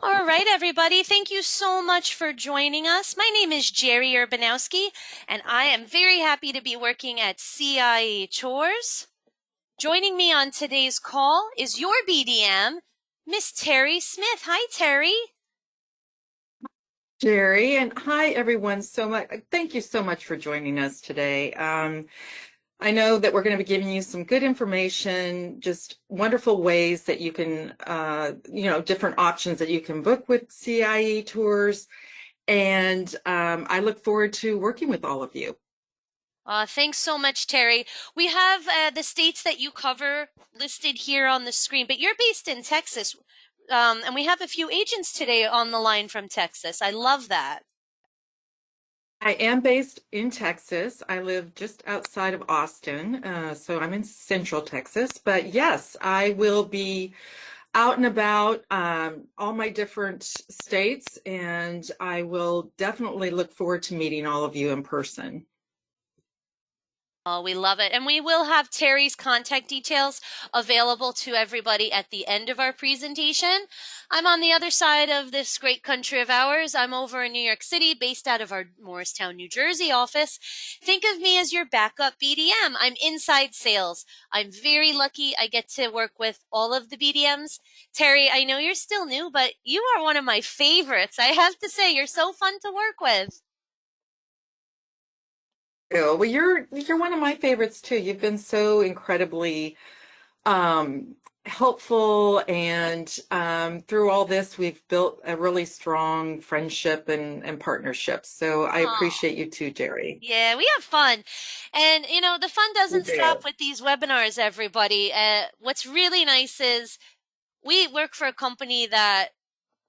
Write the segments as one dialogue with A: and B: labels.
A: All right, everybody. Thank you so much for joining us. My name is Geri Urbanowski, and I am very happy to be working at CIE Tours. Joining me on today's call is your BDM, Miss Terry Smythe. Hi, Terry.
B: Jerry, and hi everyone. Thank you so much for joining us today. I know that we're going to be giving you some good information, just wonderful ways that you can, different options that you can book with CIE Tours, and I look forward to working with all of you.
A: Thanks so much, Terry. We have the states that you cover listed here on the screen, but you're based in Texas. And we have a few agents today on the line from Texas. I love that.
B: I am based in Texas. I live just outside of Austin, so I'm in Central Texas. But yes, I will be out and about all my different states, and I will definitely look forward to meeting all of you in person.
A: Oh, we love it. And we will have Terry's contact details available to everybody at the end of our presentation. I'm on the other side of this great country of ours. I'm over in New York City, based out of our Morristown, New Jersey office. Think of me as your backup BDM. I'm inside sales. I'm very lucky I get to work with all of the BDMs. Terry, I know you're still new, but you are one of my favorites. I have to say, you're so fun to work with.
B: Oh, well, you're one of my favorites too. You've been so incredibly um, helpful, and through all this, we've built a really strong friendship and partnership. So I
A: Oh.
B: appreciate you too, Jerry.
A: Yeah, we have fun. And, the fun
B: You
A: doesn't stop
B: do.
A: with these webinars, everybody. What's really nice is we work for a company that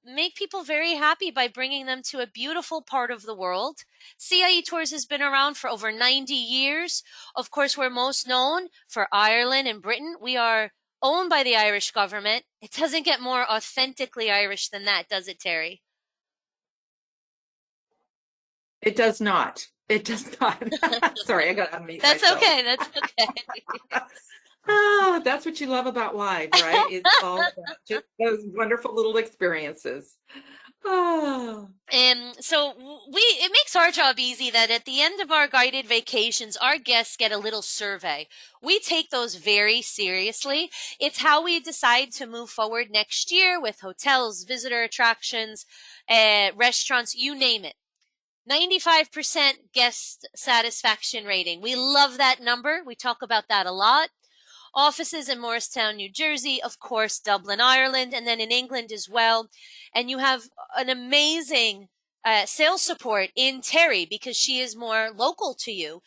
A: make people very happy by bringing them to a beautiful part of the world. CIE Tours has been around for over 90 years. Of course, we're most known for Ireland and Britain. We are owned by the Irish government. It doesn't get more authentically Irish than that, does it, Terry?
B: It does not. It does not. Sorry, I got to unmute
A: That's
B: myself.
A: okay. That's okay.
B: Oh, that's what you love about life, right? It's all about just those wonderful little experiences. Oh,
A: It makes our job easy that at the end of our guided vacations, our guests get a little survey. We take those very seriously. It's how we decide to move forward next year with hotels, visitor attractions, restaurants, you name it. 95% guest satisfaction rating. We love that number. We talk about that a lot. Offices in Morristown, New Jersey, of course, Dublin, Ireland, and then in England as well. And you have an amazing sales support in Terry because she is more local to you,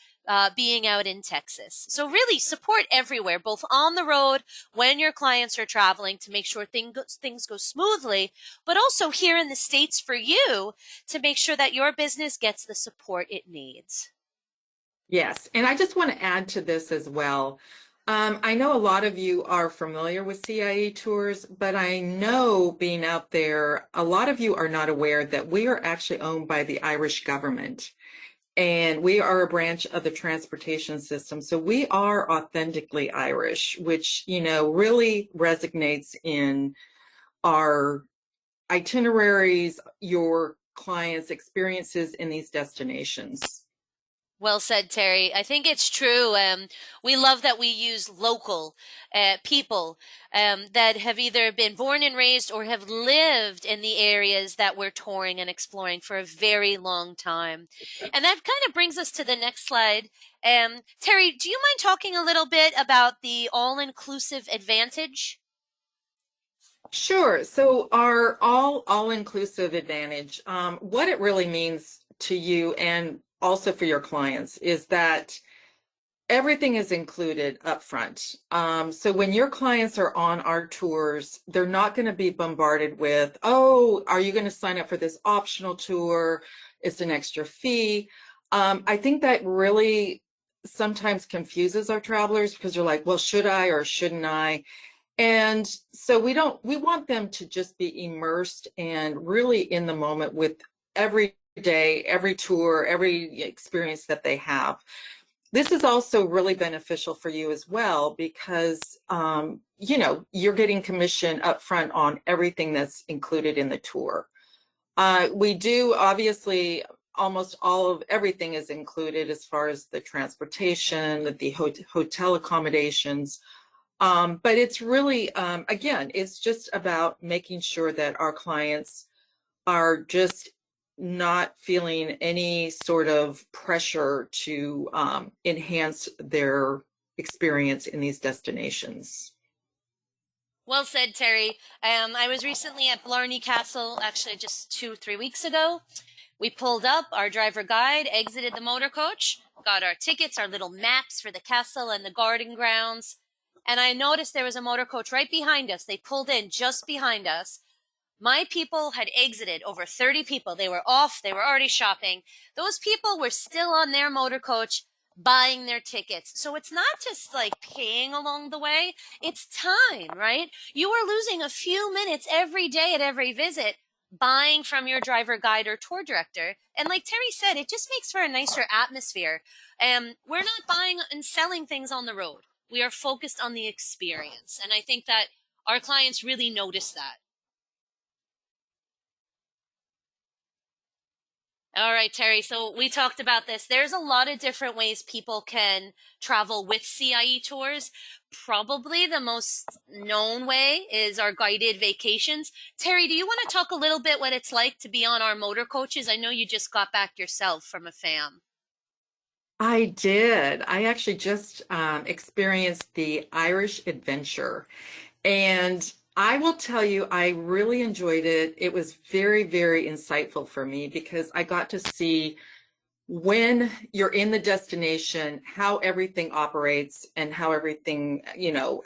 A: being out in Texas. So really support everywhere, both on the road when your clients are traveling to make sure things go smoothly, but also here in the States for you to make sure that your business gets the support it needs.
B: yes. And I just want to add to this as well. I know a lot of you are familiar with CIE Tours, but I know being out there, a lot of you are not aware that we are actually owned by the Irish government. And we are a branch of the transportation system. So we are authentically Irish, which, really resonates in our itineraries, your clients' experiences in these destinations.
A: Well said, Terry. I think it's true. We love that we use local people that have either been born and raised or have lived in the areas that we're touring and exploring for a very long time. And that kind of brings us to the next slide. Terry, do you mind talking a little bit about the all-inclusive advantage?
B: Sure. So our all-inclusive advantage, what it really means to you and also for your clients is that everything is included up front. So when your clients are on our tours, they're not going to be bombarded with, oh, are you going to sign up for this optional tour? It's an extra fee. I think that really sometimes confuses our travelers because they're like, well, should I or shouldn't I? And so we want them to just be immersed and really in the moment with every day, every tour, every experience that they have. this is also really beneficial for you as well because you're getting commission up front on everything that's included in the tour. We do obviously almost all of everything is included as far as the transportation, the hotel accommodations. But it's really, again, it's just about making sure that our clients are just not feeling any sort of pressure to enhance their experience in these destinations.
A: Well said, Terry. I was recently at Blarney Castle, actually just 2, 3 weeks ago. We pulled up, our driver guide exited the motor coach, got our tickets, our little maps for the castle and the garden grounds. And I noticed there was a motor coach right behind us. They pulled in just behind us. My people had exited, over 30 people. They were off, they were already shopping. Those people were still on their motor coach buying their tickets. So it's not just like paying along the way, it's time, right? You are losing a few minutes every day at every visit buying from your driver guide or tour director. And like Terry said, it just makes for a nicer atmosphere. We're not buying and selling things on the road. We are focused on the experience. And I think that our clients really notice that. All right, Terry. So we talked about this. There's a lot of different ways people can travel with CIE tours. Probably the most known way is our guided vacations. Terry, do you want to talk a little bit what it's like to be on our motor coaches? I know you just got back yourself from a fam.
B: I did. I actually just experienced the Irish Adventure. And I will tell you, I really enjoyed it. It was very, very insightful for me because I got to see when you're in the destination, how everything operates and how everything,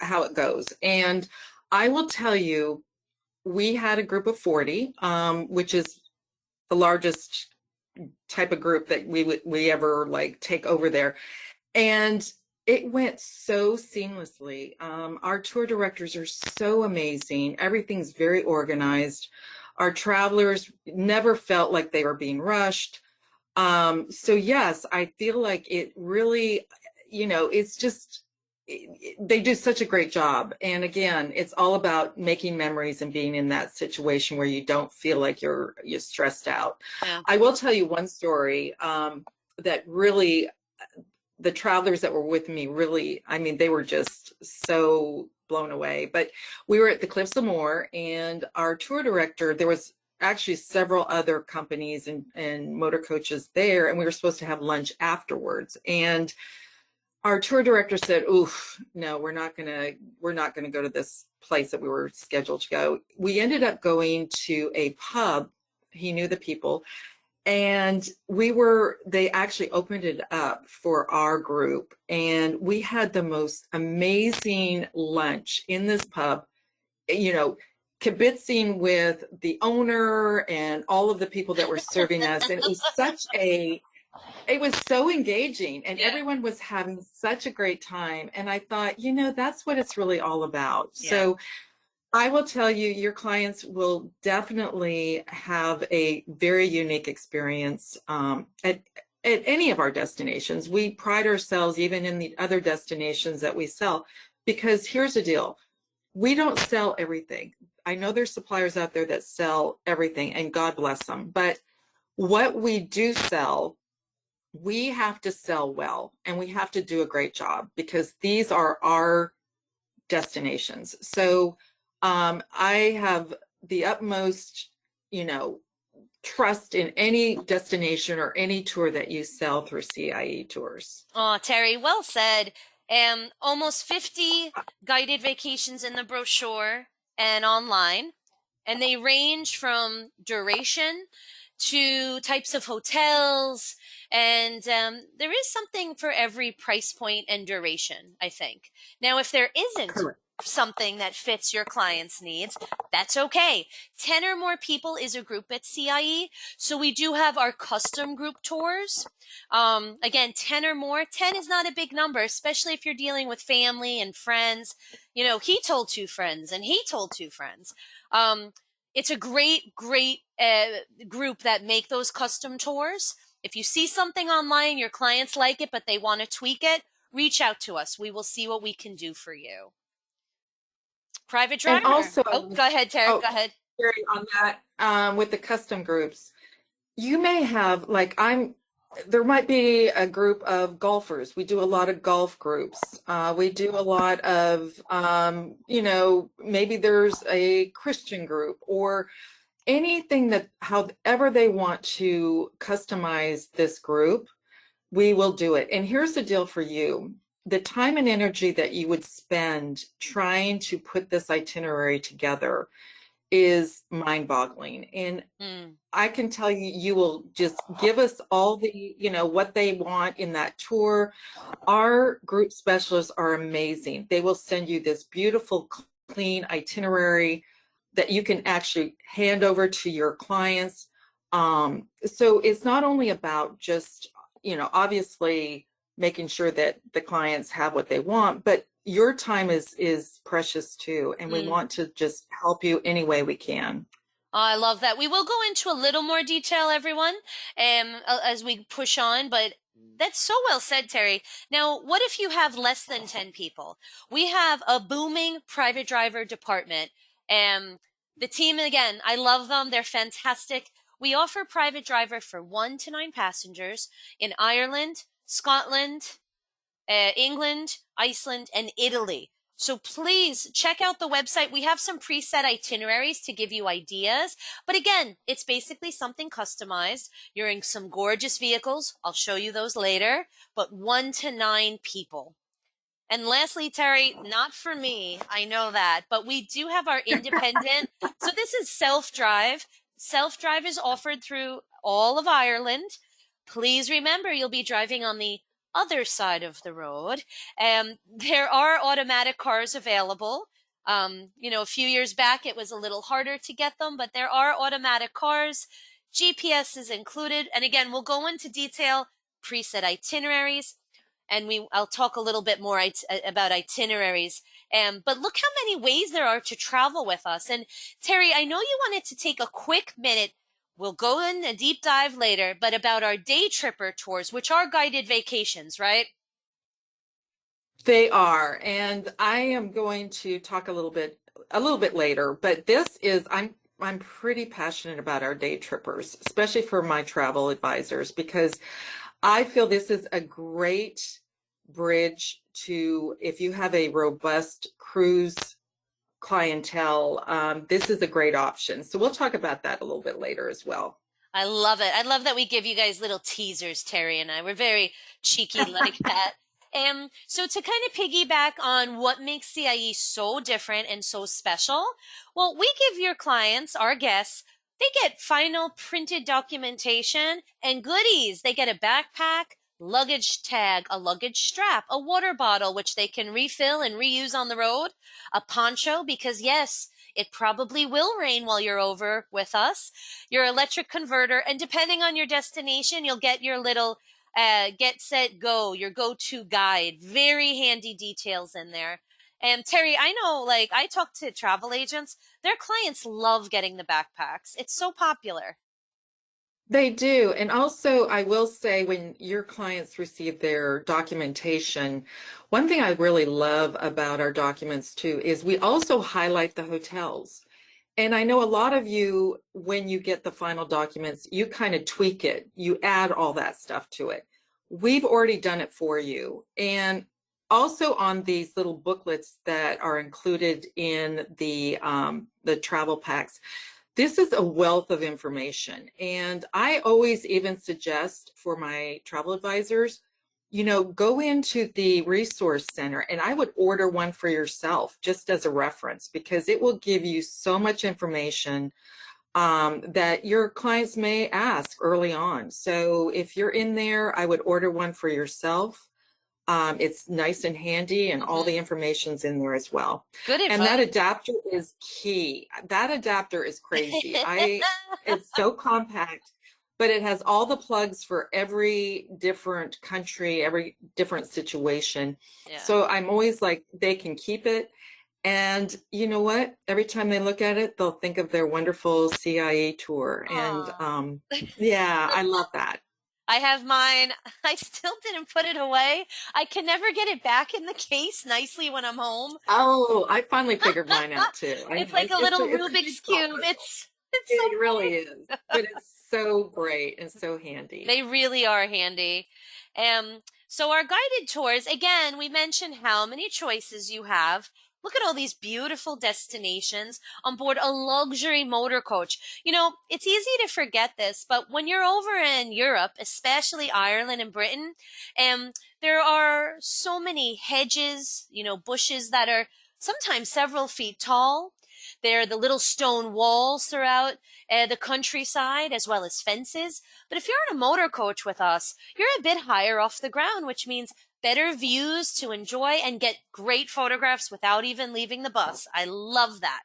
B: how it goes. And I will tell you, we had a group of 40, which is the largest type of group that we ever like take over there. And it went so seamlessly. Our tour directors are so amazing. Everything's very organized. Our travelers never felt like they were being rushed. So yes, I feel like it really, it's just, they do such a great job. And again, it's all about making memories and being in that situation where you don't feel like you're stressed out.
A: Yeah.
B: I will tell you one story that really, the travelers that were with me really, I mean, they were just so blown away. But we were at the Cliffs of Moher, and our tour director, there was actually several other companies and motor coaches there, and we were supposed to have lunch afterwards. And our tour director said, "Oof, no, we're not gonna go to this place that we were scheduled to go." We ended up going to a pub. He knew the people, and they actually opened it up for our group, and we had the most amazing lunch in this pub, you know, kibitzing with the owner and all of the people that were serving us. And it was so engaging, and
A: Yeah.
B: everyone was having such a great time. And I thought, that's what it's really all about.
A: Yeah.
B: So I will tell you, your clients will definitely have a very unique experience at any of our destinations. We pride ourselves even in the other destinations that we sell, because here's the deal. We don't sell everything. I know there's suppliers out there that sell everything, and God bless them. But what we do sell, we have to sell well, and we have to do a great job because these are our destinations. So I have the utmost, trust in any destination or any tour that you sell through CIE Tours.
A: Oh, Terry, well said. Almost 50 guided vacations in the brochure and online, and they range from duration to types of hotels, and there is something for every price point and duration, I think. Now, if there isn't
B: Correct.
A: something that fits your client's needs, that's okay. 10 or more people is a group at CIE, so we do have our custom group tours. Again, 10 or more. 10 is not a big number, especially if you're dealing with family and friends. He told two friends and he told two friends. It's a great group that make those custom tours. If you see something online, your clients like it, but they want to tweak it, reach out to us. We will see what we can do for you. Private
B: And
A: driver.
B: also,
A: Oh, go ahead, Tara.
B: oh,
A: Go ahead.
B: Geri, on that, with the custom groups, you may have, like, there might be a group of golfers. We do a lot of golf groups. We do a lot of, maybe there's a Christian group or anything that, however they want to customize this group, we will do it. And here's the deal for you. The time and energy that you would spend trying to put this itinerary together is mind-boggling. And
A: Mm,
B: I can tell you, you will just give us all the, what they want in that tour. Our group specialists are amazing. They will send you this beautiful, clean itinerary that you can actually hand over to your clients. So it's not only about just, obviously making sure that the clients have what they want, but your time is precious too, and we
A: mm.
B: want to just help you any way we can.
A: I love that. We will go into a little more detail, everyone, as we push on, but that's so well said, Terry. Now, what if you have less than 10 people? We have a booming private driver department. Um, the team, again, I love them. They're fantastic. We offer private driver for 1 to 9 passengers in Ireland, Scotland, England, Iceland, and Italy. So please check out the website. We have some preset itineraries to give you ideas. But again, it's basically something customized. You're in some gorgeous vehicles. I'll show you those later. But 1 to 9 people. And lastly, Terry, not for me, I know that, but we do have our independent. So this is self-drive. Self-drive is offered through all of Ireland. Please remember you'll be driving on the other side of the road. There are automatic cars available. A few years back it was a little harder to get them, but there are automatic cars. GPS is included. And again, we'll go into detail, preset itineraries, and I'll talk a little bit more about itineraries. But look how many ways there are to travel with us. And Terry, I know you wanted to take a quick minute. We'll go in a deep dive later, but about our day tripper tours, which are guided vacations, right?
B: They are, and I am going to talk a little bit later, but I'm pretty passionate about our day trippers, especially for my travel advisors, because I feel this is a great bridge to, if you have a robust cruise clientele, this is a great option. So we'll talk about that a little bit later as well.
A: I love it. I love that we give you guys little teasers, Terry and I. We're very cheeky like that. So to kind of piggyback on what makes CIE so different and so special, well, we give your clients, our guests, they get final printed documentation and goodies. They get a backpack, luggage tag, a luggage strap, a water bottle, which they can refill and reuse on the road, a poncho, because yes, it probably will rain while you're over with us, your electric converter, and depending on your destination, you'll get your little get set go, your go-to guide. Very handy details in there. And Terry, I know, like, I talk to travel agents, their clients love getting the backpacks. It's so popular.
B: They do. And also, I will say, when your clients receive their documentation, one thing I really love about our documents too is we also highlight the hotels. And I know a lot of you, when you get the final documents, you kind of tweak it, you add all that stuff to it. We've already done it for you. And also on these little booklets that are included in the travel packs, this is a wealth of information. And I always even suggest for my travel advisors, go into the resource center, and I would order one for yourself just as a reference, because it will give you so much information that your clients may ask early on. So if you're in there, I would order one for yourself. It's nice and handy, and all
A: Hmm.
B: the information's in there as well.
A: Good
B: And that
A: advice.
B: adapter is key. That adapter is crazy. It's so compact, but it has all the plugs for every different country, every different situation.
A: Yeah.
B: So I'm always like, they can keep it. And you know what? Every time they look at it, they'll think of their wonderful CIE tour. And
A: Aw.
B: yeah, I love that.
A: I have mine. I still didn't put it away. I can never get it back in the case nicely when I'm home.
B: Oh, I finally figured mine out too.
A: It's like a
B: It's
A: little
B: a
A: Rubik's
B: jigsaw
A: cube.
B: puzzle.
A: It's so
B: It really
A: funny.
B: is, but it's so great and so handy.
A: They really are handy. So our guided tours, again, we mentioned how many choices you have. Look at all these beautiful destinations on board a luxury motor coach. You know, it's easy to forget this, but when you're over in Europe, especially Ireland and Britain, there are so many hedges, you know, bushes that are sometimes several feet tall. There are the little stone walls throughout the countryside, as well as fences. But if you're on a motor coach with us, you're a bit higher off the ground, which means better views to enjoy and get great photographs without even leaving the bus. I love that.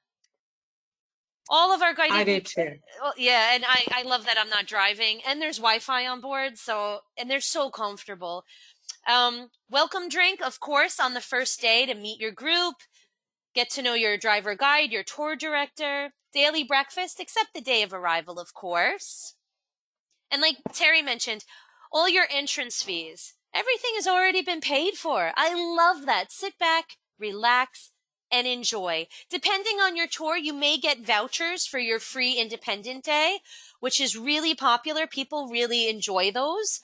A: All of our
B: I
A: guided
B: do too.
A: yeah, and I love that I'm not driving and there's Wi-Fi on board, so and they're so comfortable. Welcome drink, of course, on the first day to meet your group, get to know your driver guide, your tour director, daily breakfast, except the day of arrival, of course. And like Terry mentioned, all your entrance fees, everything has already been paid for. I love that. Sit back, relax, and enjoy. Depending on your tour, you may get vouchers for your free independent day, which is really popular. People really enjoy those.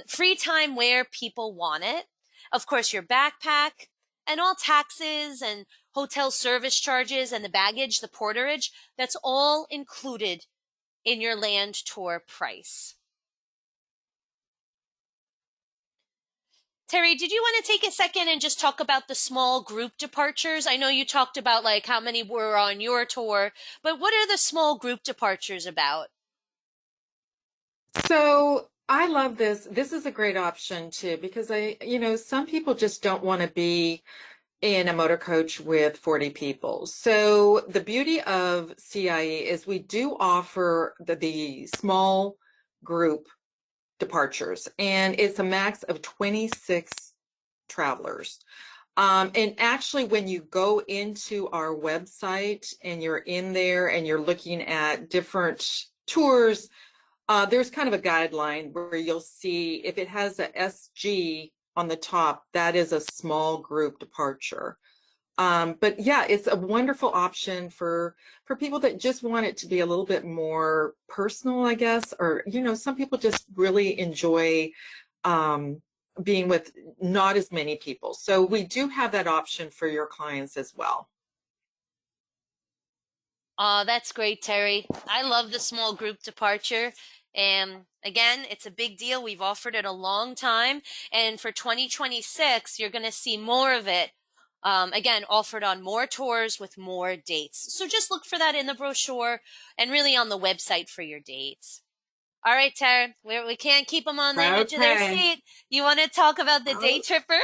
A: Free time where people want it. Of course, your backpack and all taxes and hotel service charges and the baggage, the porterage, that's all included in your land tour price. Terry, did you want to take a second and just talk about the small group departures? I know you talked about like how many were on your tour, but what are the small group departures about?
B: So I love this. This is a great option too, because some people just don't want to be in a motor coach with 40 people. So the beauty of CIE is we do offer the small group departures, and it's a max of 26 travelers. And actually, when you go into our website and you're in there and you're looking at different tours, there's kind of a guideline where you'll see if it has a SG on the top, that is a small group departure. But yeah, it's a wonderful option for people that just want it to be a little bit more personal, I guess, or some people just really enjoy um, being with not as many people. So we do have that option for your clients as well.
A: That's great, Terry. I love the small group departure. And again, it's a big deal. We've offered it a long time. And for 2026, you're going to see more of it. Again, offered on more tours with more dates. So just look for that in the brochure and really on the website for your dates. All right, Terry, we can't keep them on the edge of their
B: Okay.
A: seat. You want to talk about the day tripper?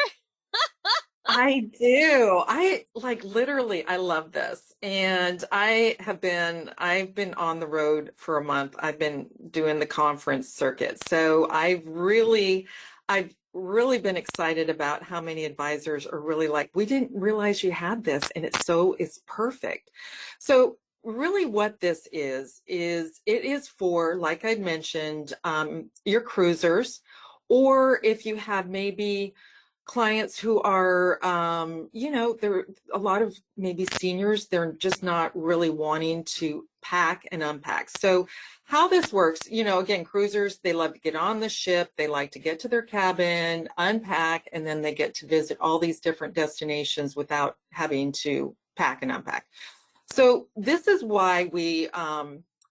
B: I do. I like literally, I love this. And I've been on the road for a month. I've been doing the conference circuit. So I've really been excited about how many advisors are really like, we didn't realize you had this. And it's perfect. So really what this is it is for, like I mentioned, your cruisers, or if you have maybe clients who are, they're a lot of maybe seniors, they're just not really wanting to pack and unpack. So how this works, again, cruisers, they love to get on the ship, they like to get to their cabin, unpack, and then they get to visit all these different destinations without having to pack and unpack. So this is why we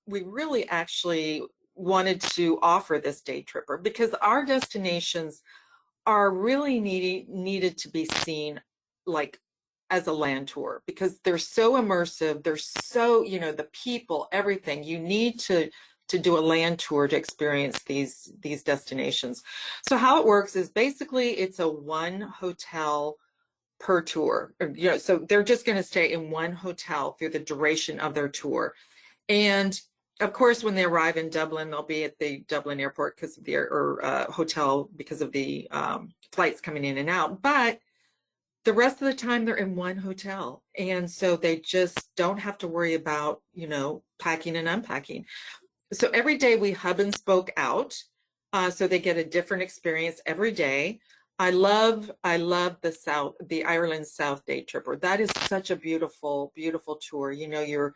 B: really actually wanted to offer this day tripper, because our destinations are really needed to be seen like as a land tour, because they're so immersive, they're so, the people, everything. You need to do a land tour to experience these destinations. So how it works is basically it's a one hotel per tour. So they're just going to stay in one hotel through the duration of their tour. And of course, when they arrive in Dublin, they'll be at the Dublin airport because of the hotel, because of the flights coming in and out. But the rest of the time, they're in one hotel, and so they just don't have to worry about packing and unpacking. So every day we hub and spoke out. So they get a different experience every day. I love the Ireland South Day Tripper. That is such a beautiful, beautiful tour. You know, you're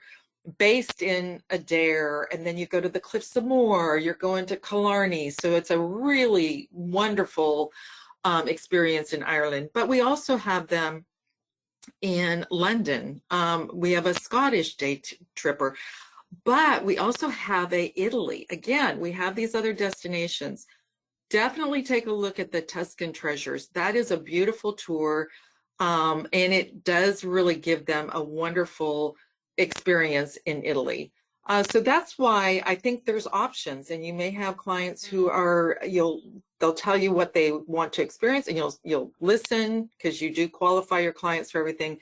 B: based in Adair, and then you go to the Cliffs of Moher. You're going to Killarney, so it's a really wonderful experience in Ireland. But we also have them in London. We have a Scottish day tripper, but we also have a Italy. Again, we have these other destinations. Definitely take a look at the Tuscan Treasures. That is a beautiful tour, and it does really give them a wonderful experience in Italy. So that's why I think there's options, and you may have clients who are they'll tell you what they want to experience, and you'll listen because you do qualify your clients for everything.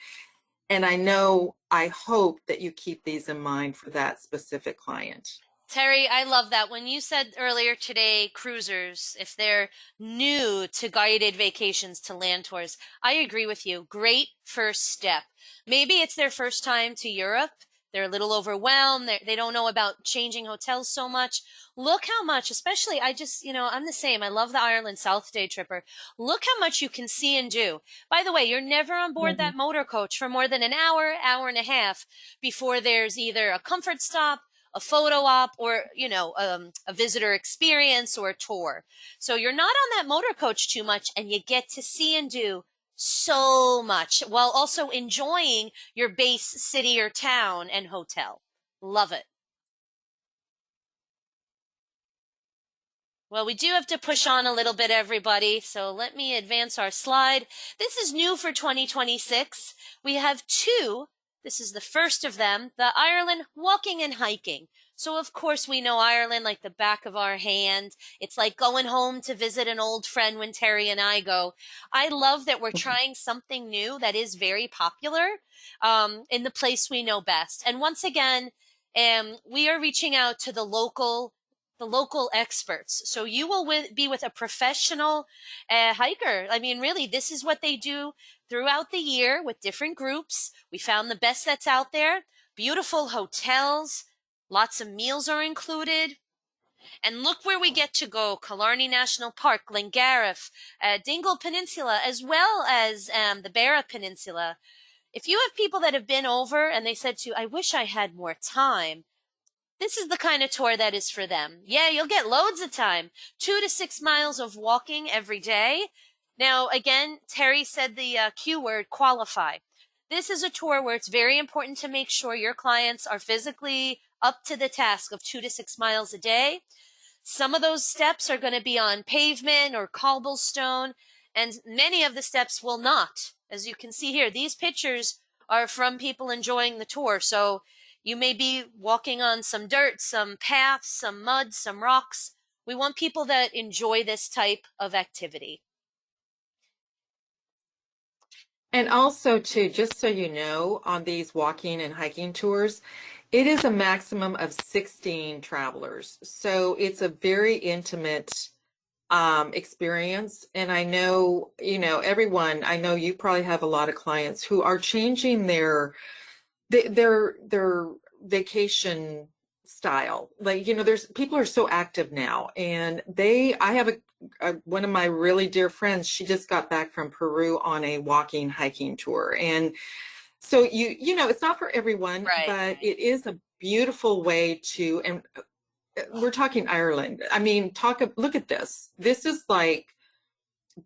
B: And I hope that you keep these in mind for that specific client.
A: Terry, I love that. When you said earlier today, cruisers, if they're new to guided vacations to land tours, I agree with you. Great first step. Maybe it's their first time to Europe. They're a little overwhelmed. They don't know about changing hotels so much. Look how much, especially I'm the same. I love the Ireland South Day Tripper. Look how much you can see and do. By the way, you're never on board
B: Mhm.
A: that motor coach for more than an hour, hour and a half before there's either a comfort stop, a photo op, or a visitor experience or a tour. So you're not on that motor coach too much, and you get to see and do so much while also enjoying your base city or town and hotel. Love it. Well, we do have to push on a little bit, everybody. So let me advance our slide. This is new for 2026. We have two. This is the first of them, the Ireland walking and hiking. So, of course, we know Ireland like the back of our hand. It's like going home to visit an old friend when Terry and I go. I love that we're trying something new that is very popular in the place we know best. And once again, we are reaching out to the local experts. So you will be with a professional hiker. I mean, really, this is what they do throughout the year with different groups. We found the best that's out there. Beautiful hotels, lots of meals are included. And look where we get to go: Killarney National Park, Glengariff, Dingle Peninsula, as well as the Barra Peninsula. If you have people that have been over and they said to you, I wish I had more time, this is the kind of tour that is for them. Yeah, you'll get loads of time. 2 to 6 miles of walking every day. Now, again, Terry said the Q word, qualify. This is a tour where it's very important to make sure your clients are physically up to the task of 2 to 6 miles a day. Some of those steps are going to be on pavement or cobblestone, and many of the steps will not. As you can see here, these pictures are from people enjoying the tour. So you may be walking on some dirt, some paths, some mud, some rocks. We want people that enjoy this type of activity.
B: And also, too, just so you know, on these walking and hiking tours, it is a maximum of 16 travelers. So it's a very intimate experience. And I know, everyone, I know you probably have a lot of clients who are changing their vacation style. Like, there's people are so active now, and I have one of my really dear friends. She just got back from Peru on a walking hiking tour, and so it's not for everyone,
A: Right.
B: but it is a beautiful way to. And we're talking Ireland. I mean, look at this. This is like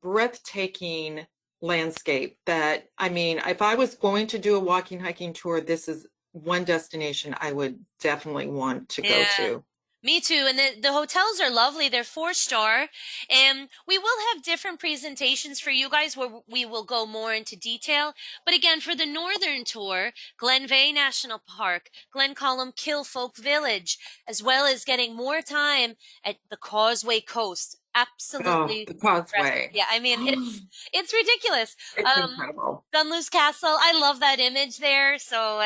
B: breathtaking landscape that, I mean, if I was going to do a walking hiking tour, this is one destination I would definitely want to go
A: Yeah.
B: to.
A: Me too. And the hotels are lovely. They're 4 star. And we will have different presentations for you guys where we will go more into detail. But again, for the northern tour, Glenveigh National Park, Glencolum Kilfolk Village, as well as getting more time at the Causeway Coast.
B: Oh,
A: Absolutely
B: the
A: impressive.
B: Causeway.
A: Yeah, I mean, it's ridiculous.
B: It's
A: Um,
B: incredible.
A: Dunluce Castle, I love that image there. So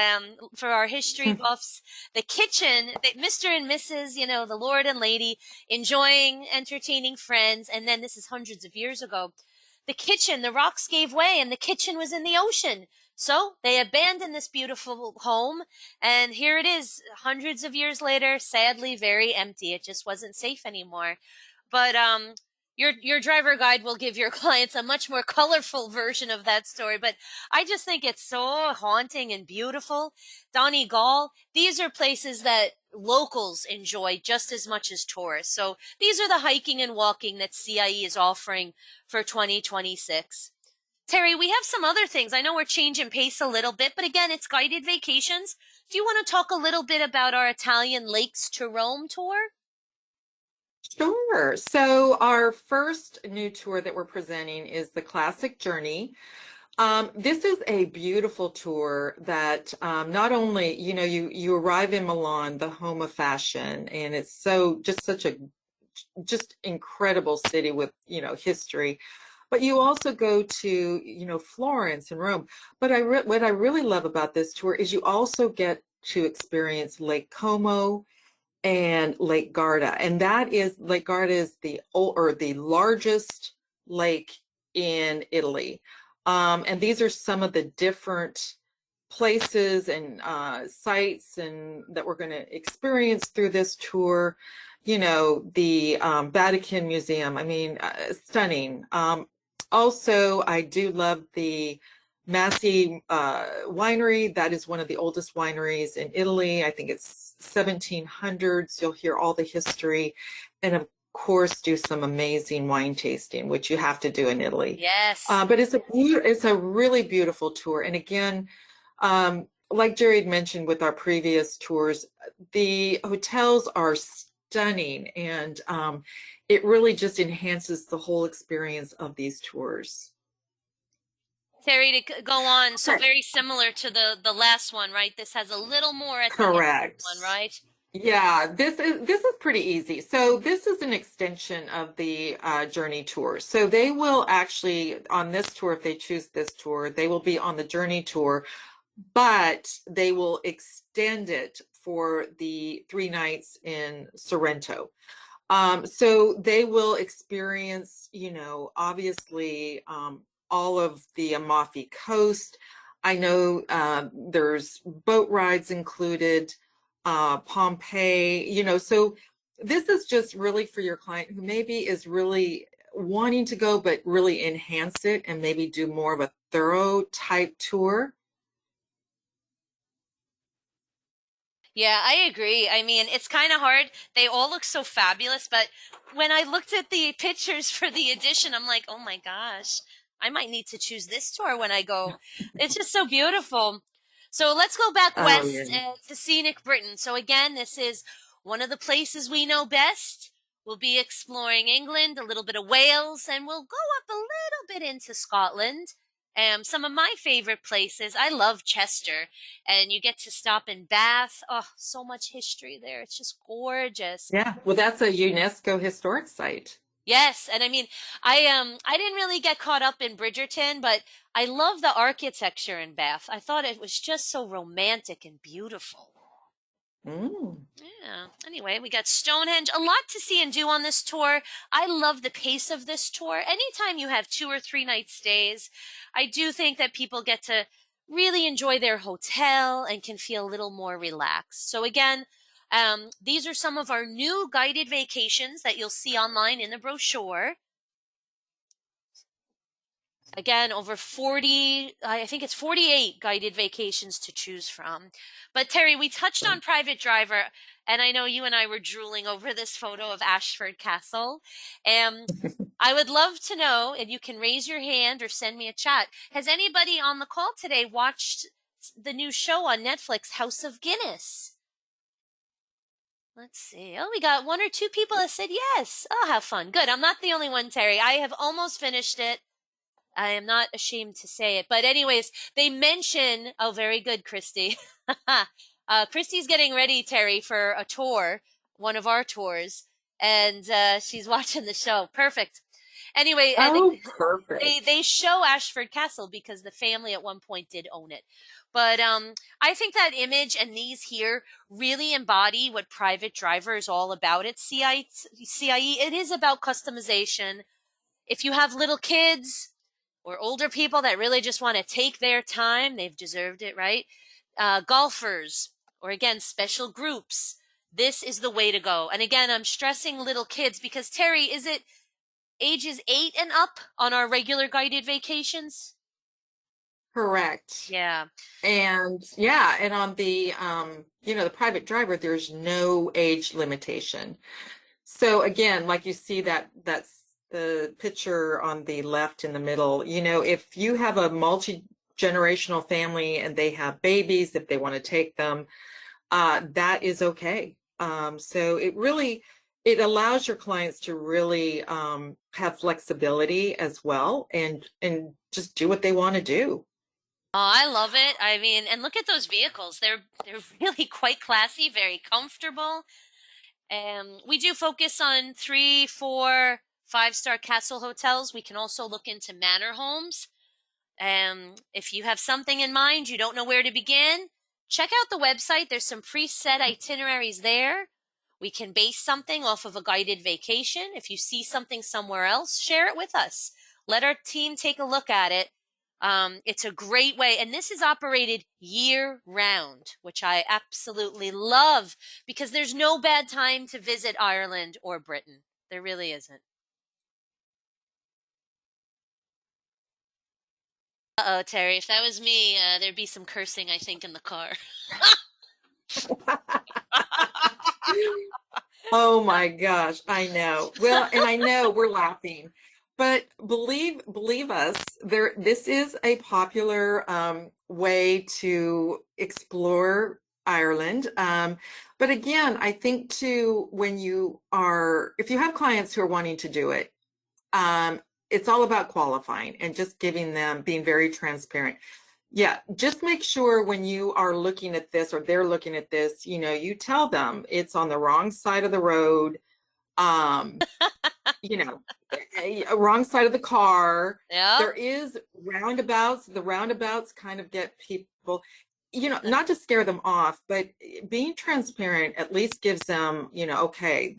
A: for our history buffs, the kitchen, Mr. and Mrs., the Lord and Lady enjoying, entertaining friends. And then this is hundreds of years ago. The kitchen, the rocks gave way and the kitchen was in the ocean. So they abandoned this beautiful home. And here it is, hundreds of years later, sadly very empty. It just wasn't safe anymore. But your driver guide will give your clients a much more colorful version of that story. But I just think it's so haunting and beautiful. Donegal, these are places that locals enjoy just as much as tourists. So these are the hiking and walking that CIE is offering for 2026. Terry, we have some other things. I know we're changing pace a little bit, but again, it's guided vacations. Do you want to talk a little bit about our Italian Lakes to Rome tour?
B: Sure. So our first new tour that we're presenting is the Classic Journey. This is a beautiful tour that not only, you arrive in Milan, the home of fashion, and it's so just such a just incredible city with, history. But you also go to, Florence and Rome. But what I really love about this tour is you also get to experience Lake Como and Lake Garda. And Lake Garda is the largest lake in Italy. And these are some of the different places and sites and that we're going to experience through this tour. The Vatican Museum, I mean, stunning. Also, I do love the Massey winery. That is one of the oldest wineries in Italy. I think it's 1700s. You'll hear all the history, and of course do some amazing wine tasting, which you have to do in Italy.
A: Yes.
B: But it's a really beautiful tour. And again, like Geri had mentioned with our previous tours, the hotels are stunning, and it really just enhances the whole experience of these tours.
A: Terry, to go on, so
B: Okay.
A: very similar to the last one, right? This has a little more at the end of the
B: Correct.
A: one, right?
B: Yeah, this is pretty easy. So this is an extension of the Journey tour. So they will actually on this tour, if they choose this tour, they will be on the Journey tour, but they will extend it for the 3 nights in Sorrento. So they will experience, obviously, all of the Amalfi Coast. I know there's boat rides included, Pompeii, so this is just really for your client who maybe is really wanting to go, but really enhance it and maybe do more of a thorough type tour.
A: Yeah, I agree. I mean, it's kind of hard. They all look so fabulous, but when I looked at the pictures for the edition, I'm like, oh my gosh, I might need to choose this tour when I go. It's just so beautiful. So let's go back
B: Oh, yeah.
A: west to scenic Britain. So again, this is one of the places we know best. We'll be exploring England, a little bit of Wales, and we'll go up a little bit into Scotland. Some of my favorite places, I love Chester, and you get to stop in Bath. Oh, so much history there. It's just gorgeous.
B: Yeah. Well, that's a UNESCO historic site.
A: Yes, and I mean, I didn't really get caught up in Bridgerton, but I love the architecture in Bath. I thought it was just so romantic and beautiful.
B: Mm.
A: Yeah. Anyway, we got Stonehenge. A lot to see and do on this tour. I love the pace of this tour. Anytime you have 2 or 3 night stays, I do think that people get to really enjoy their hotel and can feel a little more relaxed. So again, these are some of our new guided vacations that you'll see online in the brochure. Again, over 40, I think it's 48 guided vacations to choose from. But Terry, we touched on private driver, and I know you and I were drooling over this photo of Ashford Castle. I would love to know, and you can raise your hand or send me a chat. Has anybody on the call today watched the new show on Netflix, House of Guinness? Let's see. Oh, we got 1 or 2 people that said yes. Oh, how fun. Good. I'm not the only one, Terry. I have almost finished it. I am not ashamed to say it. But anyways, they mention, oh, very good, Christy. Christy's getting ready, Terry, for a tour, one of our tours, and she's watching the show. Perfect. Anyway,
B: Oh,
A: they
B: perfect.
A: show Ashford Castle because the family at one point did own it. But I think that image and these here really embody what private driver is all about at CIE. It is about customization. If you have little kids, or older people that really just want to take their time, they've deserved it, right? Golfers, or again, special groups. this is the way to go. And again, I'm stressing little kids because Terry, is it ages 8 and up on our regular guided vacations?
B: Correct.
A: Yeah.
B: And yeah, and on the the private driver, there's no age limitation. So again, like you see that's the picture on the left in the middle. If you have a multi-generational family and they have babies, if they want to take them, that is okay. So it allows your clients to really have flexibility as well, and just do what they want to do.
A: Oh, I love it. I mean, and look at those vehicles. They're really quite classy, very comfortable. We do focus on 3, 4, 5-star castle hotels. We can also look into manor homes. If you have something in mind, you don't know where to begin, check out the website. There's some preset itineraries there. We can base something off of a guided vacation. If you see something somewhere else, share it with us. Let our team take a look at it. It's a great way, and this is operated year round, which I absolutely love because there's no bad time to visit Ireland or Britain. There really isn't. Uh-oh, Terry, if that was me, there'd be some cursing, I think, in the car.
B: Oh my gosh, I know. Well, and I know we're laughing, but believe us, this is a popular way to explore Ireland. But again, I think too, if you have clients who are wanting to do it, it's all about qualifying and just being very transparent. Yeah, just make sure when you are looking at this or they're looking at this, you tell them it's on the wrong side of the road, um, you know, wrong side of the car.
A: Yep.
B: There is roundabouts. The roundabouts kind of get people, not to scare them off, but being transparent at least gives them, okay,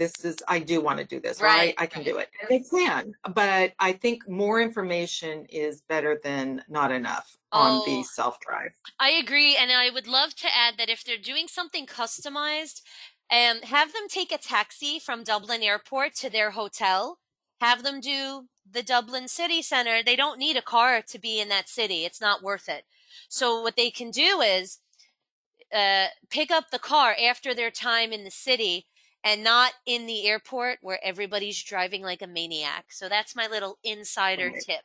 B: I do want to do this, or
A: Right,
B: I can
A: right.
B: do it. And they can, but I think more information is better than not enough on the
A: Oh,
B: self-drive.
A: I agree. And I would love to add that if they're doing something customized, have them take a taxi from Dublin Airport to their hotel. Have them do the Dublin city center. They don't need a car to be in that city. It's not worth it. So what they can do is pick up the car after their time in the city and not in the airport where everybody's driving like a maniac. So that's my little insider
B: Right.
A: tip.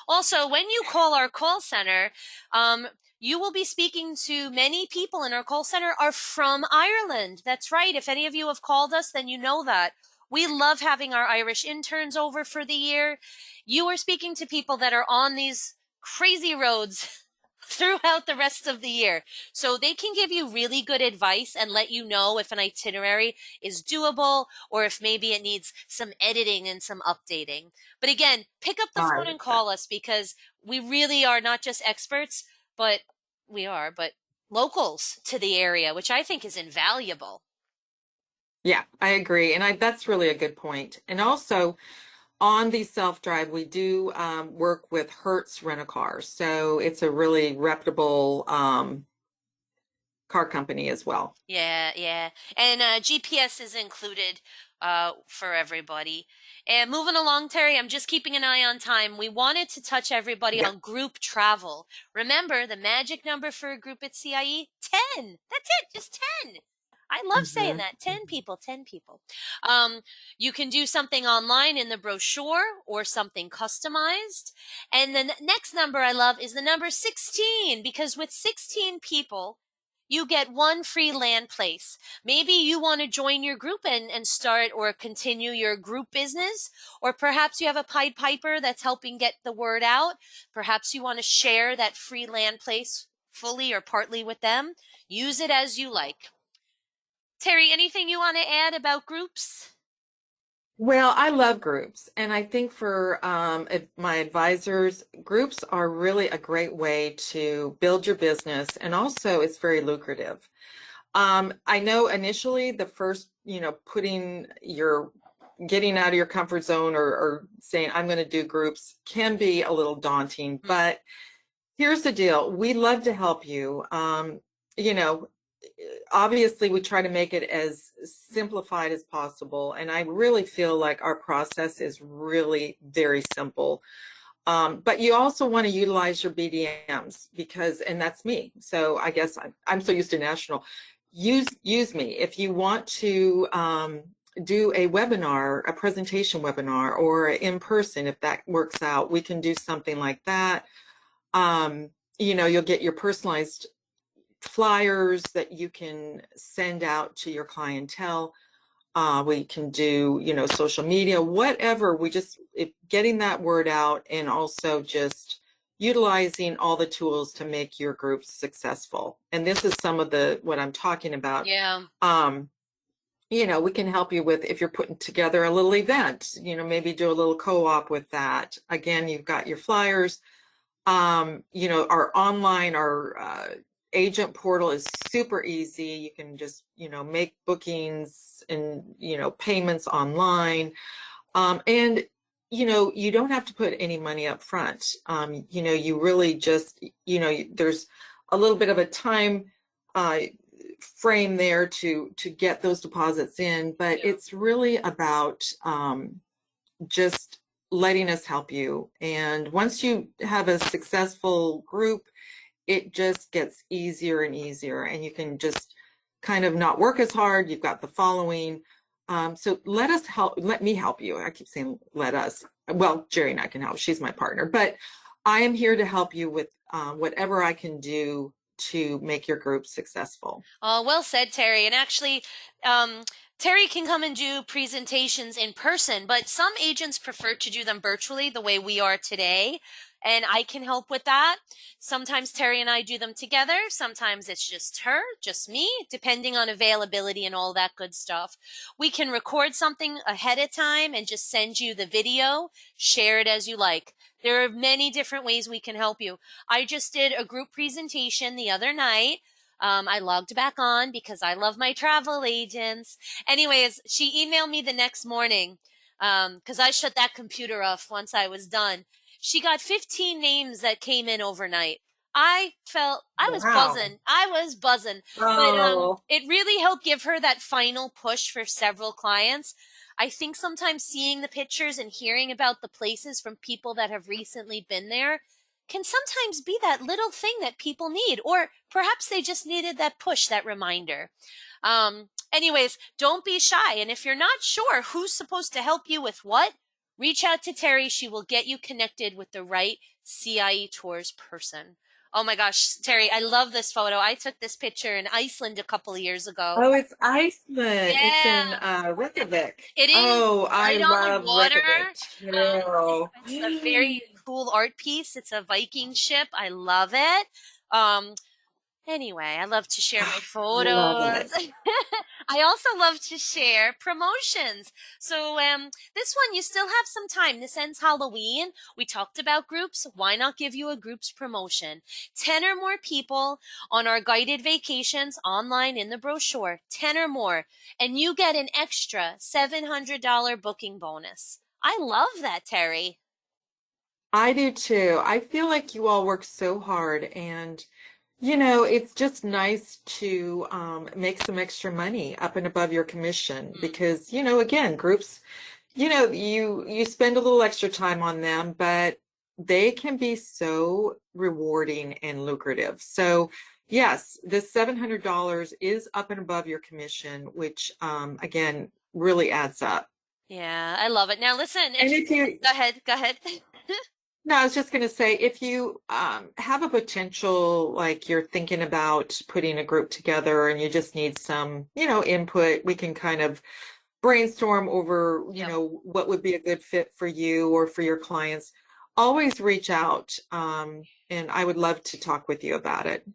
A: Also, when you call our call center, um, you will be speaking to many people in our call center are from Ireland. That's right. If any of you have called us, then you know that. We love having our Irish interns over for the year. You are speaking to people that are on these crazy roads throughout the rest of the year. So they can give you really good advice and let you know if an itinerary is doable or if maybe it needs some editing and some updating. But again, pick up the
B: I
A: phone and
B: like that.
A: call us because we really are not just experts, but but locals to the area, which I think is invaluable.
B: Yeah, I agree. And that's really a good point. And also, on the self-drive, we do work with Hertz Rent-A-Car. So it's a really reputable car company as well.
A: Yeah, yeah. And GPS is included for everybody. And moving along, Terry, I'm just keeping an eye on time. We wanted to touch everybody
B: Yeah.
A: on group travel. Remember, the magic number for a group at CIE? 10. That's it, just 10. I love saying
B: Mhm.
A: that. 10 people, 10 people. Um, you can do something online in the brochure or something customized. And the next number I love is the number 16 because with 16 people, you get one free land place. Maybe you want to join your group and start or continue your group business, or perhaps you have a Pied Piper that's helping get the word out. Perhaps you want to share that free land place fully or partly with them. Use it as you like. Terry, anything you want to add about groups?
B: Well, I love groups, and I think for my advisors, groups are really a great way to build your business, and also it's very lucrative. I know initially the first, getting out of your comfort zone or saying I'm going to do groups can be a little daunting,
A: Mm,
B: but here's the deal. We love to help you. You know, obviously we try to make it as simplified as possible. And I really feel like our process is really very simple. But you also want to utilize your BDMs because, and that's me. So I guess I'm so used to national. Use me if you want to do a webinar, a presentation webinar, or in person. If that works out, we can do something like that. You'll get your personalized flyers that you can send out to your clientele. We can do, social media, whatever. Getting that word out and also just utilizing all the tools to make your groups successful. And this is some of what I'm talking about.
A: Yeah.
B: We can help you with if you're putting together a little event, maybe do a little co-op with that. Again, you've got your flyers. Our agent portal is super easy. You can just, make bookings and, payments online. And, you don't have to put any money up front. You really just, there's a little bit of a time uh, frame there to get those deposits in, but
A: Yeah.
B: it's really about just letting us help you. And once you have a successful group, it just gets easier and easier, and you can just kind of not work as hard. You've got the following. So let me help you. I keep saying let us. Well, Geri and I can help. She's my partner, but I am here to help you with whatever I can do to make your group successful.
A: Oh, well said, Terry. And actually, um, Terry can come and do presentations in person, but some agents prefer to do them virtually the way we are today. And I can help with that. Sometimes Terry and I do them together. Sometimes it's just her, just me, depending on availability and all that good stuff. We can record something ahead of time and just send you the video, share it as you like. There are many different ways we can help you. I just did a group presentation the other night. I logged back on because I love my travel agents. Anyways, she emailed me the next morning because I shut that computer off once I was done. She got 15 names that came in overnight. I was
B: Wow.
A: buzzing. I was buzzing. But
B: Oh,
A: it really helped give her that final push for several clients. I think sometimes seeing the pictures and hearing about the places from people that have recently been there can sometimes be that little thing that people need, or perhaps they just needed that push, that reminder. Anyways, don't be shy. And if you're not sure who's supposed to help you with what, reach out to Terry. She will get you connected with the right CIE Tours person. Oh my gosh, Terry, I love this photo. I took this picture in Iceland a couple of years ago.
B: oh, it's Iceland. It's in
A: Yeah,
B: Reykjavik.
A: it is
B: Oh, I
A: right on the
B: love
A: water.
B: Reykjavik too.
A: It's a very cool art piece. It's a Viking ship. I love it. Um, Anyway, I love to share my
B: Love
A: photos.
B: it.
A: I also love to share promotions. So, this one, you still have some time. This ends Halloween. We talked about groups. Why not give you a groups promotion? 10 or more people on our guided vacations online in the brochure. 10 or more. And you get an extra $700 booking bonus. I love that, Terry.
B: I do too. I feel like you all work so hard, and it's just nice to make some extra money up and above your commission
A: Mm,
B: because, again, groups, you spend a little extra time on them, but they can be so rewarding and lucrative. So, yes, this $700 is up and above your commission, which again really adds up.
A: yeah, I love it. Now, listen,
B: And
A: if
B: if you
A: go ahead, go ahead.
B: No, I was just going to say, if you have a potential, like you're thinking about putting a group together and you just need some, input, we can kind of brainstorm over,
A: Yep.
B: what would be a good fit for you or for your clients. Always reach out, and I would love to talk with you about it.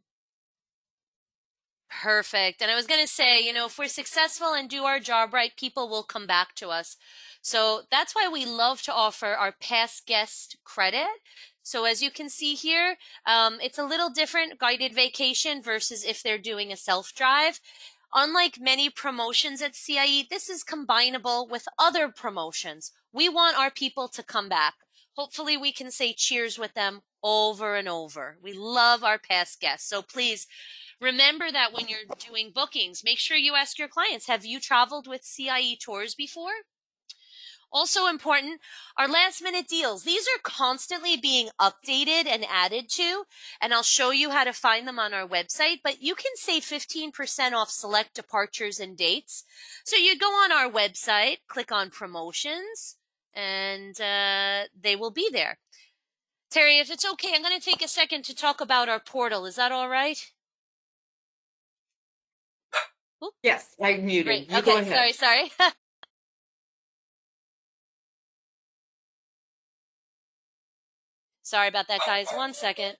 A: Perfect. And I was going to say, if we're successful and do our job right, people will come back to us. So that's why we love to offer our past guest credit. So as you can see here, it's a little different guided vacation versus if they're doing a self-drive. Unlike many promotions at CIE, this is combinable with other promotions. We want our people to come back. Hopefully we can say cheers with them over and over. We love our past guests. So please Remember that when you're doing bookings, make sure you ask your clients, have you traveled with CIE Tours before? Also important are last minute deals. These are constantly being updated and added to, and I'll show you how to find them on our website, but you can save 15% off select departures and dates. So you go on our website, click on promotions, and they will be there. Terry, if it's okay, I'm going to take a second to talk about our portal. Is that all right? Oop,
B: Yes, I
A: great.
B: muted. You go
A: Okay,
B: ahead.
A: sorry. Sorry about that, guys. 1 second.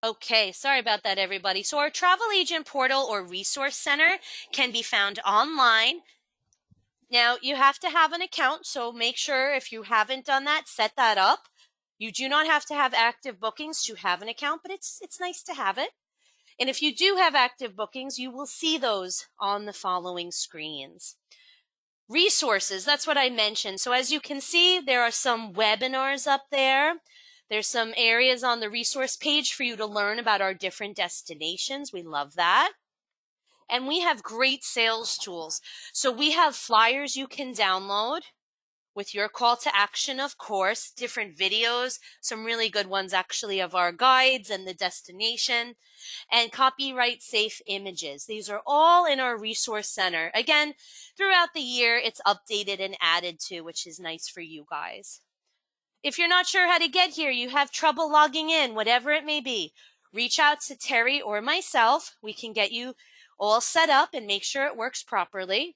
A: Okay, sorry about that, everybody. So our travel agent portal or resource center can be found online. Now, you have to have an account, so make sure if you haven't done that, set that up. You do not have to have active bookings to have an account, but it's nice to have it. And if you do have active bookings, you will see those on the following screens. Resources, that's what I mentioned. So as you can see, there are some webinars up there. There's some areas on the resource page for you to learn about our different destinations. We love that. And we have great sales tools. So we have flyers you can download with your call to action, of course, different videos, some really good ones actually of our guides and the destination, and copyright safe images. These are all in our resource center. Again, throughout the year, it's updated and added to, which is nice for you guys. If you're not sure how to get here, you have trouble logging in, whatever it may be, reach out to Terry or myself. We can get you all set up and make sure it works properly.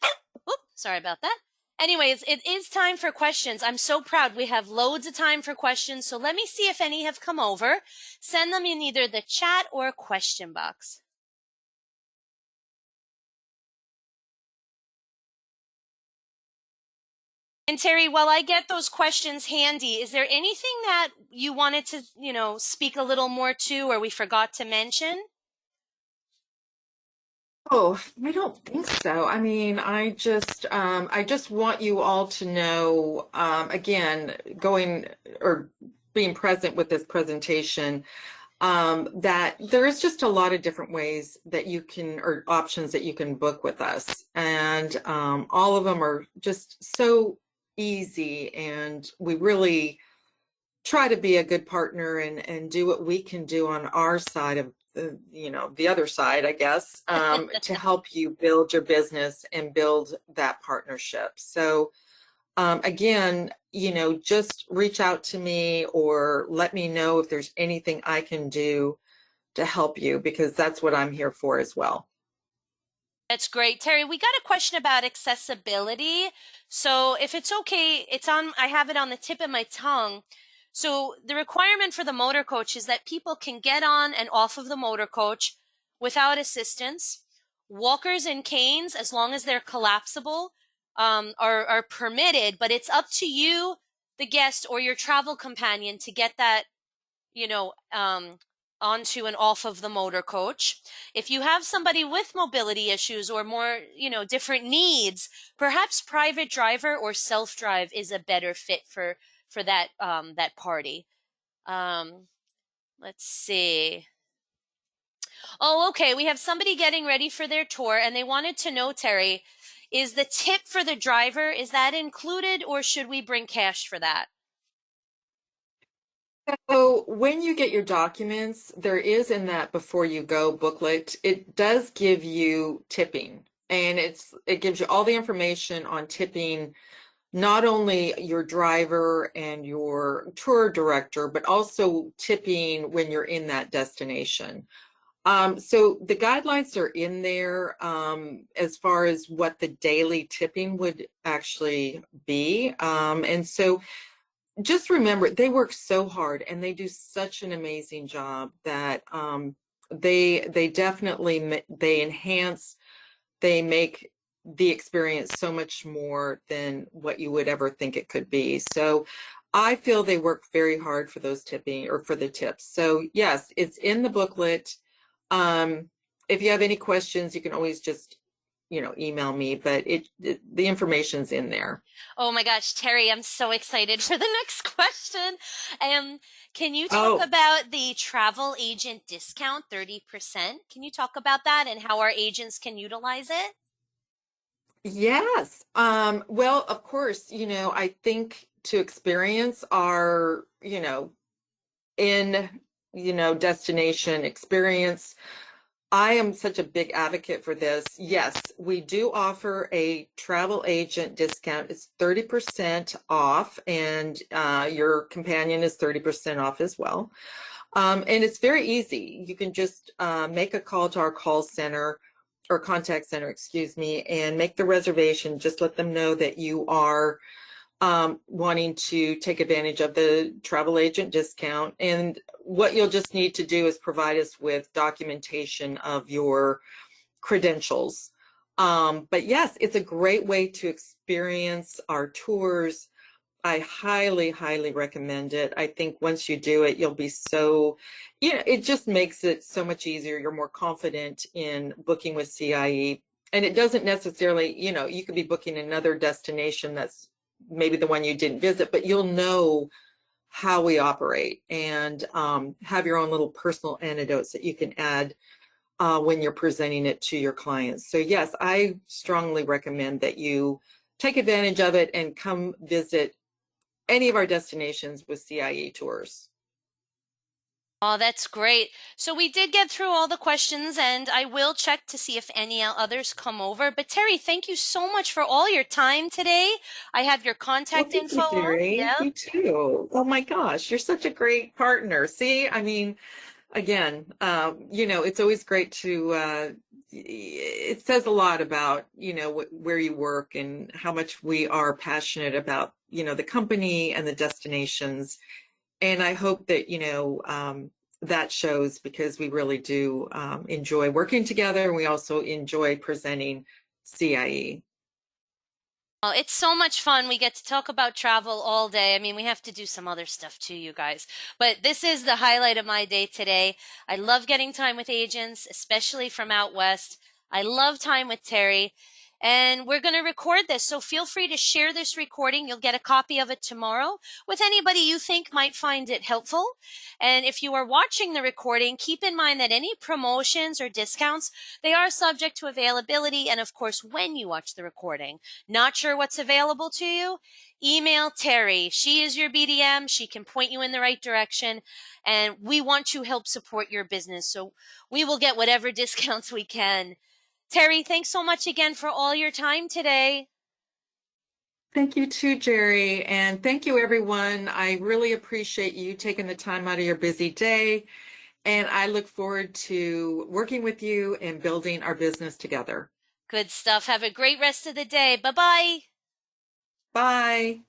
A: Oop, sorry about that. Anyways, it is time for questions. I'm so proud. We have loads of time for questions. So let me see if any have come over. Send them in either the chat or question box. And Terry, while I get those questions handy, is there anything that you wanted to, speak a little more to or we forgot to mention?
B: Oh, I don't think so. I mean, I just want you all to know, again, going or being present with this presentation, that there is just a lot of different ways that you can, or options that you can book with us. And all of them are just so easy. And we really try to be a good partner and do what we can do on our side of the other side, I guess, to help you build your business and build that partnership. So again, just reach out to me or let me know if there's anything I can do to help you, because that's what I'm here for as well.
A: That's great. Terry, we got a question about accessibility. So if it's okay, I have it on the tip of my tongue. So the requirement for the motor coach is that people can get on and off of the motor coach without assistance. Walkers and canes, as long as they're collapsible, are permitted, but it's up to you, the guest, or your travel companion to get that, you know, um, onto and off of the motor coach. If you have somebody with mobility issues or more, different needs, perhaps private driver or self-drive is a better fit for that party. Um, let's see. Oh, okay. We have somebody getting ready for their tour, and they wanted to know, Terry, is the tip for the driver, is that included, or should we bring cash for that?
B: So when you get your documents, there is in that before you go booklet, it does give you tipping, and it gives you all the information on tipping, not only your driver and your tour director, but also tipping when you're in that destination. So the guidelines are in there as far as what the daily tipping would actually be. And so just remember, they work so hard and they do such an amazing job that they definitely they enhance, they make the experience so much more than what you would ever think it could be. So I feel they work very hard for those tipping or for the tips. So yes, it's in the booklet. If you have any questions, you can always just email me, but the information's in there.
A: Oh my gosh, Terry, I'm so excited for the next question. Um, can you talk
B: Oh,
A: about the travel agent discount, 30%? Can you talk about that and how our agents can utilize it?
B: yes. Well, of course, I think to experience our, in, destination experience, I am such a big advocate for this. Yes, we do offer a travel agent discount. It's 30% off, and your companion is 30% off as well. And it's very easy. You can just make a call to our call center or contact center, excuse me, and make the reservation. Just let them know that you are wanting to take advantage of the travel agent discount. And what you'll just need to do is provide us with documentation of your credentials. But yes, it's a great way to experience our tours. I highly, highly recommend it. I think once you do it, you'll be so, it just makes it so much easier. You're more confident in booking with CIE. And it doesn't necessarily, you could be booking another destination that's maybe the one you didn't visit, but you'll know how we operate and have your own little personal anecdotes that you can add when you're presenting it to your clients. So yes, I strongly recommend that you take advantage of it and come visit any of our destinations with CIE Tours.
A: Oh, that's great. So we did get through all the questions, and I will check to see if any others come over. But Terry, thank you so much for all your time today. I have your
B: Well,
A: contact
B: thank you,
A: info.
B: Geri.
A: Yeah.
B: You too. Oh my gosh, you're such a great partner. See, I mean, again, it's always great to, it says a lot about, where you work and how much we are passionate about, the company and the destinations. And I hope that, that shows because we really do enjoy working together. And we also enjoy presenting CIE.
A: Oh, it's so much fun. We get to talk about travel all day. I mean, we have to do some other stuff too, you guys. But this is the highlight of my day today. I love getting time with agents, especially from out west. I love time with Terry. And we're going to record this. So feel free to share this recording. You'll get a copy of it tomorrow with anybody you think might find it helpful. And if you are watching the recording, keep in mind that any promotions or discounts, they are subject to availability and of course when you watch the recording. Not sure what's available to you? Email Terry. She is your BDM. She can point you in the right direction. And we want to help support your business. So we will get whatever discounts we can. Terry, thanks so much again for all your time today.
B: Thank you too, Geri. And thank you, everyone. I really appreciate you taking the time out of your busy day. And I look forward to working with you and building our business together.
A: Good stuff. Have a great rest of the day. Bye bye.
B: Bye.